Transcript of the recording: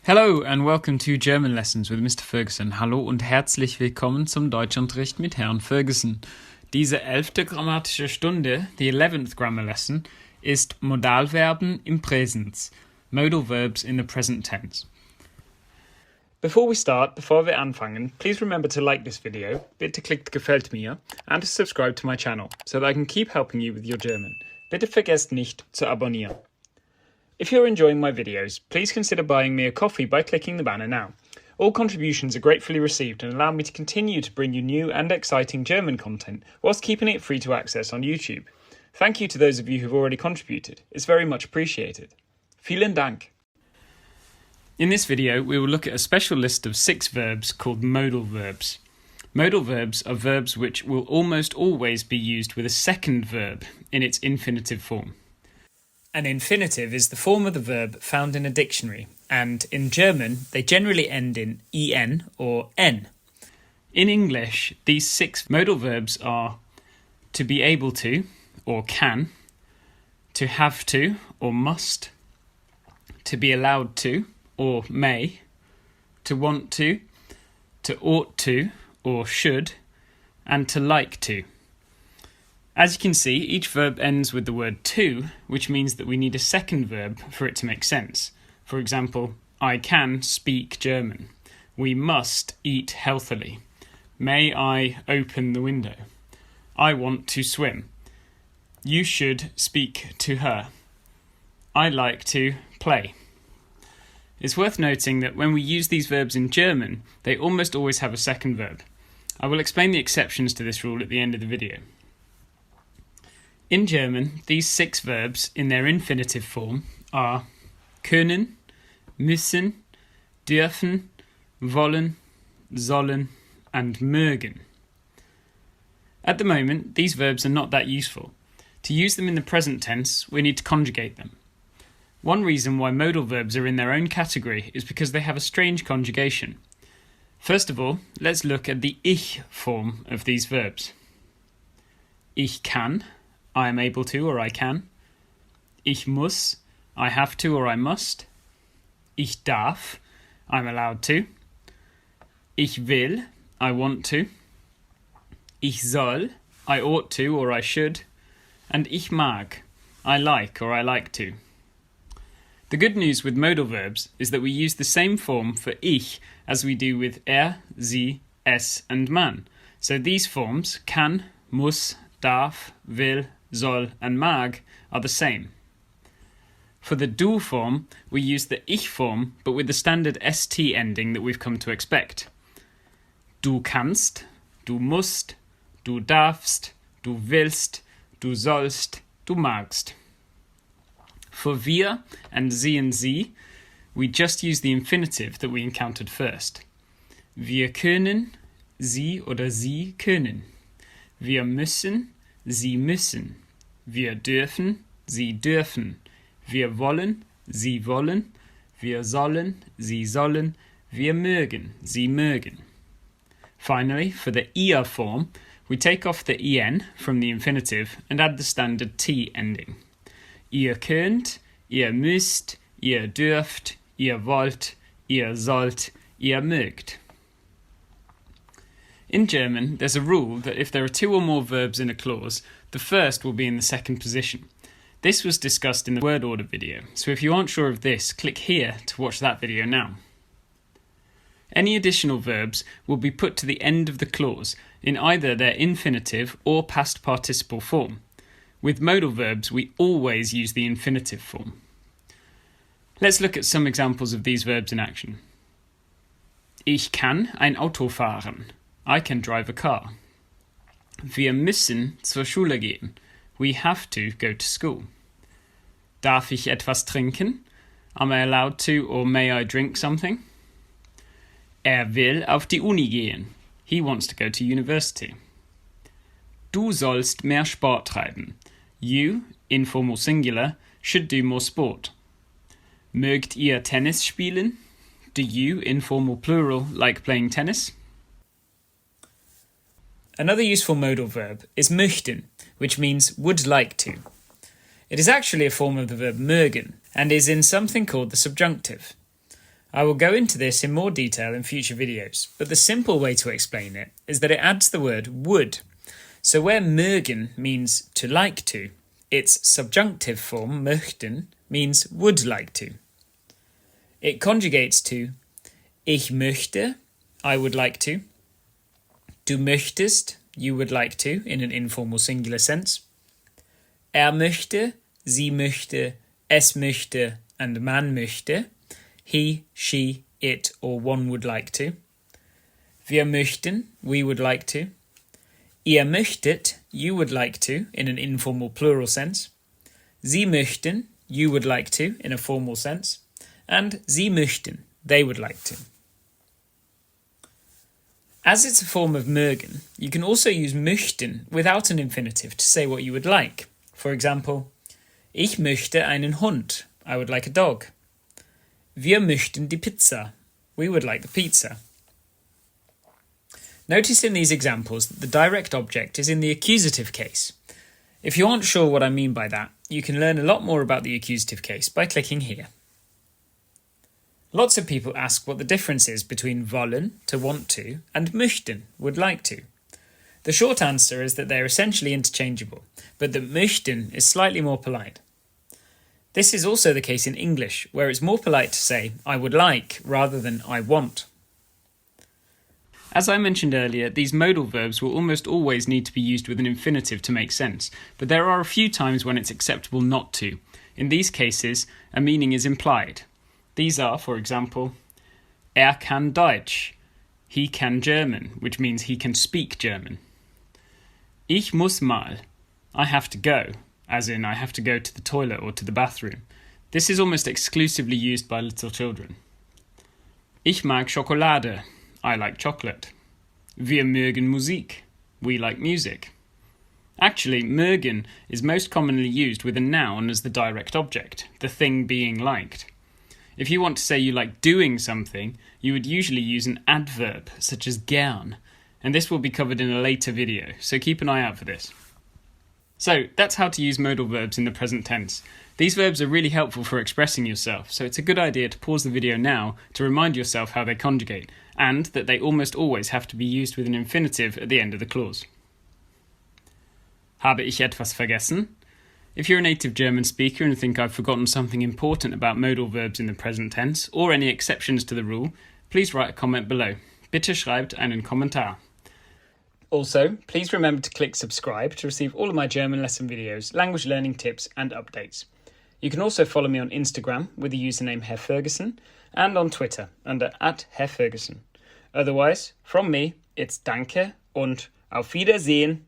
Hello and welcome to German Lessons with Mr. Ferguson. Hallo und herzlich willkommen zum Deutschunterricht mit Herrn Ferguson. Diese 11. grammatische Stunde, the 11th grammar lesson, ist Modalverben im Präsens, Modal Verbs in the present tense. Before wir anfangen, please remember to like this video, bitte klickt Gefällt mir, and to subscribe to my channel, so that I can keep helping you with your German. Bitte vergesst nicht zu abonnieren. If you're enjoying my videos, please consider buying me a coffee by clicking the banner now. All contributions are gratefully received and allow me to continue to bring you new and exciting German content whilst keeping it free to access on YouTube. Thank you to those of you who've already contributed. It's very much appreciated. Vielen Dank. In this video, we will look at a special list of 6 verbs called modal verbs. Modal verbs are verbs which will almost always be used with a second verb in its infinitive form. An infinitive is the form of the verb found in a dictionary, and in German they generally end in en or n. In English, these 6 modal verbs are to be able to or can, to have to or must, to be allowed to or may, to want to ought to or should, and to like to. As you can see, each verb ends with the word to, which means that we need a second verb for it to make sense. For example, I can speak German. We must eat healthily. May I open the window? I want to swim. You should speak to her. I like to play. It's worth noting that when we use these verbs in German, they almost always have a second verb. I will explain the exceptions to this rule at the end of the video. In German, these 6 verbs in their infinitive form are können, müssen, dürfen, wollen, sollen, and mögen. At the moment, these verbs are not that useful. To use them in the present tense, we need to conjugate them. One reason why modal verbs are in their own category is because they have a strange conjugation. First of all, let's look at the ich form of these verbs. Ich kann, I am able to or I can. Ich muss, I have to or I must. Ich darf, I'm allowed to. Ich will, I want to. Ich soll, I ought to or I should. And ich mag, I like or I like to. The good news with modal verbs is that we use the same form for ich as we do with sie, es and man. So these forms, kann, muss, darf, will, soll and mag are the same. For the du form, we use the ich form but with the standard st ending that we've come to expect. Du kannst, du musst, du darfst, du willst, du sollst, du magst. For wir and sie, we just use the infinitive that we encountered first. Wir können, sie oder sie können. Wir müssen, sie müssen. Wir dürfen, sie dürfen. Wir wollen, sie wollen. Wir sollen, sie sollen. Wir mögen, sie mögen. Finally, for the ihr form, we take off the en from the infinitive and add the standard t ending. Ihr könnt, ihr müsst, ihr dürft, ihr wollt, ihr sollt, ihr mögt. In German, there's a rule that if there are 2 or more verbs in a clause, the first will be in the second position. This was discussed in the word order video, so if you aren't sure of this, click here to watch that video now. Any additional verbs will be put to the end of the clause in either their infinitive or past participle form. With modal verbs, we always use the infinitive form. Let's look at some examples of these verbs in action. Ich kann ein Auto fahren. I can drive a car. Wir müssen zur Schule gehen. We have to go to school. Darf ich etwas trinken? Am I allowed to or may I drink something? Will auf die Uni gehen. He wants to go to university. Du sollst mehr Sport treiben. You, informal singular, should do more sport. Mögt ihr Tennis spielen? Do you, informal plural, like playing tennis? Another useful modal verb is möchten, which means would like to. It is actually a form of the verb mögen and is in something called the subjunctive. I will go into this in more detail in future videos, but the simple way to explain it is that it adds the word would. So where mögen means to like to, its subjunctive form, möchten, means would like to. It conjugates to ich möchte, I would like to, du möchtest, you would like to, in an informal singular sense. Möchte, sie möchte, es möchte, and man möchte. He, she, it, or one would like to. Wir möchten, we would like to. Ihr möchtet, you would like to, in an informal plural sense. Sie möchten, you would like to, in a formal sense. And sie möchten, they would like to. As it's a form of mögen, you can also use möchten without an infinitive to say what you would like. For example, ich möchte einen Hund. I would like a dog. Wir möchten die Pizza. We would like the pizza. Notice in these examples that the direct object is in the accusative case. If you aren't sure what I mean by that, you can learn a lot more about the accusative case by clicking here. Lots of people ask what the difference is between wollen, to want to, and möchten, would like to. The short answer is that they're essentially interchangeable, but that möchten is slightly more polite. This is also the case in English, where it's more polite to say I would like rather than I want. As I mentioned earlier, these modal verbs will almost always need to be used with an infinitive to make sense, but there are a few times when it's acceptable not to. In these cases, a meaning is implied. These are, for example, kann Deutsch, he can German, which means he can speak German. Ich muss mal, I have to go, as in I have to go to the toilet or to the bathroom. This is almost exclusively used by little children. Ich mag Schokolade, I like chocolate. Wir mögen Musik, we like music. Actually, mögen is most commonly used with a noun as the direct object, the thing being liked. If you want to say you like doing something, you would usually use an adverb, such as gern, and this will be covered in a later video, so keep an eye out for this. So, that's how to use modal verbs in the present tense. These verbs are really helpful for expressing yourself, so it's a good idea to pause the video now to remind yourself how they conjugate, and that they almost always have to be used with an infinitive at the end of the clause. Habe ich etwas vergessen? If you're a native German speaker and think I've forgotten something important about modal verbs in the present tense, or any exceptions to the rule, please write a comment below. Bitte schreibt einen Kommentar. Also, please remember to click subscribe to receive all of my German lesson videos, language learning tips and updates. You can also follow me on Instagram with the username Herr Ferguson and on Twitter under @Herr Ferguson. Otherwise, from me, it's Danke und auf Wiedersehen.